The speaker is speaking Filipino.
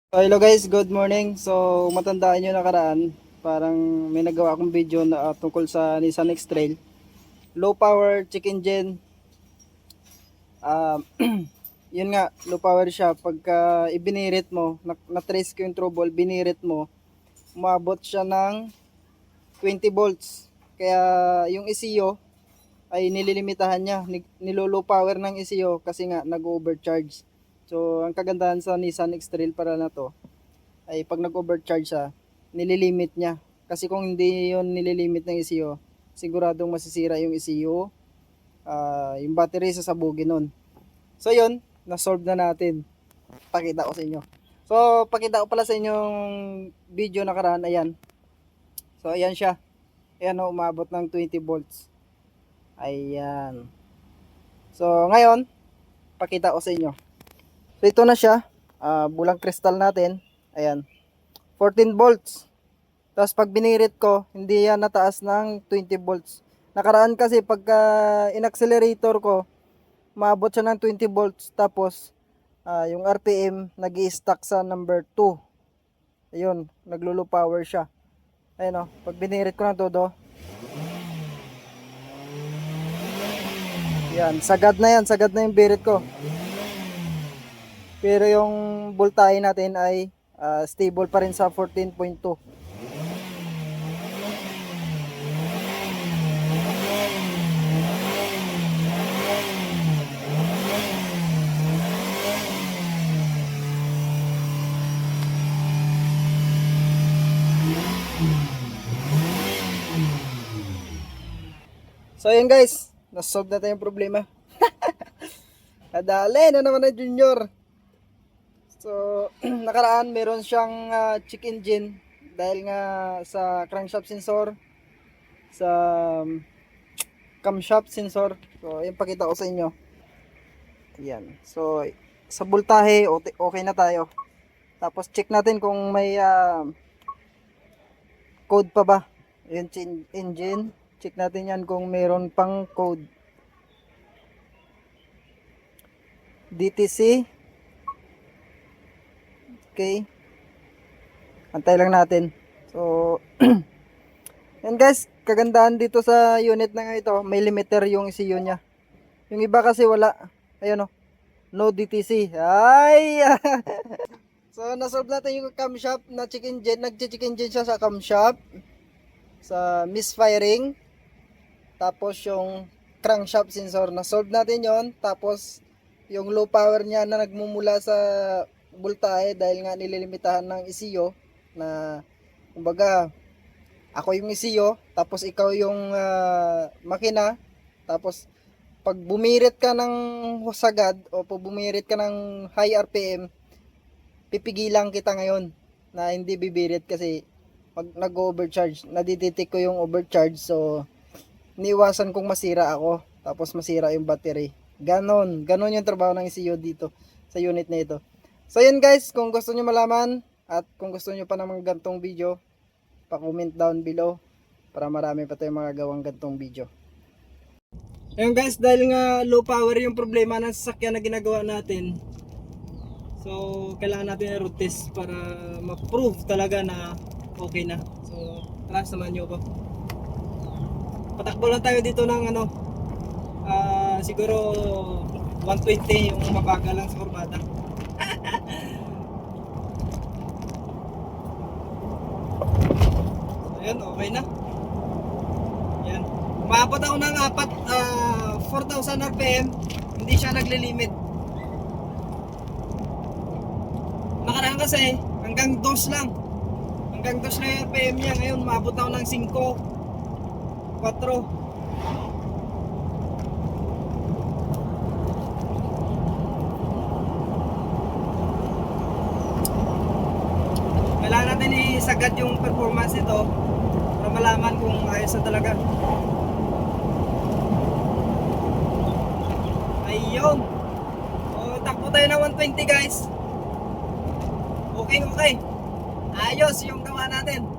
Hello guys, good morning. So matandaan nyo nakaraan, parang may nagawa akong video na tungkol sa Nissan X-Trail. Low power check engine. Ah, yun nga, low power siya. Pagka ibinirit mo, na-trace ko yung trouble, binirit mo, umabot siya ng 20 volts. Kaya yung ECU ay nililimitahan niya, nilo-low power ng ECU kasi nga nag-overcharge. So ang kagandahan sa Nissan X-Trail para na to ay pag nag-overcharge siya, nililimit niya. Kasi kung hindi yon nililimit ng ECU, siguradong masisira yung ECU, yung battery sasabugin nun. So yun, na-solve na natin. Pakita ko sa inyo. So, pakita ko pala sa inyo yung video nakaraan, ayan. So, ayan siya. Ayan o, umabot ng 20 volts. Ayan. So, ngayon, pakita ko sa inyo. So, ito na siya. Bulang kristal natin. Ayan. 14 volts. Tapos pag binirit ko, hindi yan nataas ng 20 volts. Nakaraan kasi pagka in-accelerator ko, maabot siya ng 20 volts. Tapos yung RPM nag-i-stuck sa number 2. Ayun, naglo-low power siya. Ayun o, pag binirit ko ng todo. Yan, sagad na yan, sagad na yung birit ko. Pero yung voltahe natin ay stable pa rin sa 14.2. So ayun guys, nasolve na tayong problema. Nadali na naman na Junior. So nakaraan meron siyang check engine dahil nga sa crankshaft sensor, sa camshaft sensor. So ayun, pakita ko sa inyo. Ayan. So sa voltahe okay na tayo. Tapos check natin kung may code pa ba. Ayun, engine. Check natin yan kung mayroon pang code. DTC. Okay. Antay lang natin. So, yan guys. Kagandahan dito sa unit na nga ito. May limiter yung ECU niya. Yung iba kasi wala. Ayun o. No DTC. Ay! So, nasolve natin yung camshaft na check engine. Nag-check engine siya sa camshaft. Sa misfiring. Tapos yung crankshaft sensor, na-solve natin yon. Tapos yung low power niya na nagmumula sa voltahe dahil nga nililimitahan ng ECU na kumbaga ako yung ECU, tapos ikaw yung makina. Tapos pag bumirit ka ng sagad o pag bumirit ka ng high RPM, pipigilan kita ngayon na hindi bibirit kasi pag nag-overcharge, nadidetect ko yung overcharge. So niiwasan kong masira ako, tapos masira yung battery. Ganon yung trabaho ng ECU dito sa unit na ito. So yun guys, kung gusto nyo malaman at kung gusto nyo pa ng mga gantong video, pa-comment down below para marami pa tayong mga gawang gantong video. Ayun guys, dahil nga low power yung problema ng sasakyan na ginagawa natin, so kailangan natin i-root test para ma-prove talaga na okay na. So tara, samahan nyo ba? Patakbo lang tayo dito ng siguro 120 yung mabagal lang sa kurbada. So ayan, okay na. Ayan. Umabot ako ng 4,000 RPM, hindi siya naglilimit. Nakaraan kasi hanggang 2 lang. Hanggang 2 lang yung RPM niya. Ngayon umabot ako ng 5, 4. Kailangan natin isagad yung performance nito para malaman kung ayos na talaga. Ayun. O, takbo tayo na 120 guys. Okay. Ayos yung gawa natin.